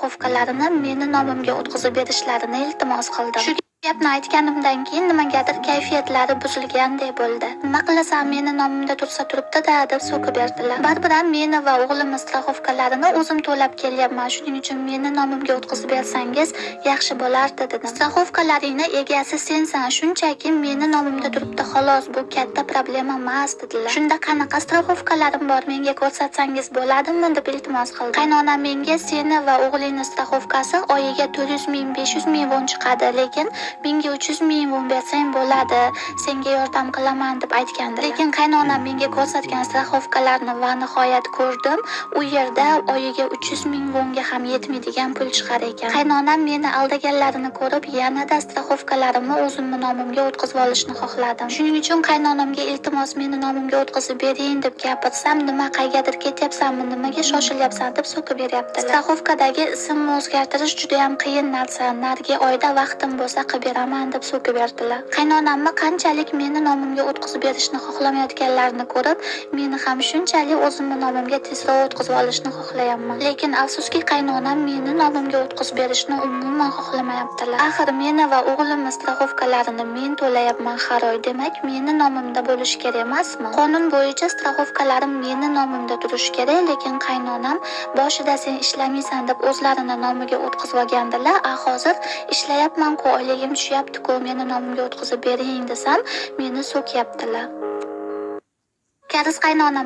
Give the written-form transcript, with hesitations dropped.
straxovkalarini meni nomimga o'tkazib berishlarini iltimos qildim. Shu gapni aytganimdan keyin nimagadir kayfiyatlari buzilganday bo'ldi. Nima qilasan, meni nomimda tursa turibdi-da deb so'kib berdilar. Baribir meni va o'g'lim straxovkalarini o'zim to'lab kelyapman. Shuning uchun meni nomimga o'tkazib bersangiz yaxshi bo'lardi dedim. Straxovkalaringni egasi sensan, shunchaki meni nomimda turibdi xolos, bu katta problema emas dedilar. Shunda qanaqa straxovkalarim bor, menga ko'rsatsangiz bo'ladimi deb iltimos qildim. Qaynonam menga seni va o'g'lingning straxovkasi oyiga 400 ming, 500 ming won chiqadi, lekin menga 300 ming won bersang bo'ladi, senga yordam qilaman deb aytgandilar. Lekin qaynonam menga ko'rsatgan straxovkalarni va nihoyat ko'rdim, u yerda oyiga 300 ming wonga ham yetmaydigan pul chiqar ekan. Qaynonam meni aldaganlarini ko'rib, yanada straxovkalarimni o'zim nomimga o'tkazib olishni xohladim. Shuning uchun qaynonamga iltimos meni nomimga o'tkazib bering deb gapirsam, nima qaygadir ketyapsanmi, nimaga shoshilyapsan deb so'kib beryaptilar. Straxovkadagi ismni o'zgartirish juda ham qiyin narsa, narigi oyda vaqtim bo'lsa qilib beraman deb so'kib berdilar. Qaynonamni qanchalik meni nomimga o'tkazib berishni xohlamayotganlarini ko'rib, meni ham shunchalik o'zim nomimga tezroq o'tkazib olishni xohlayapman. Lekin afsuski qaynonam meni nomimga o'tkazib berishni umuman xohlamayaptilar. Axir meni va o'g'lim straxovkalarini men to'layapman har oy, demak meni nomimda bo'lishi kerak emasmi? Qonun bo'yicha straxovkalarim meni nomimda turishi kerak, lekin qaynonam boshida sen ishlamaysan deb o'zlarini nomiga o'tkazib olgandilar. Hozir ishlayapman-ku, oyligim tushyapti-ku, meni nomimga o'tkazib bering desam, meni so'kyaptilar. Kariz qaynonam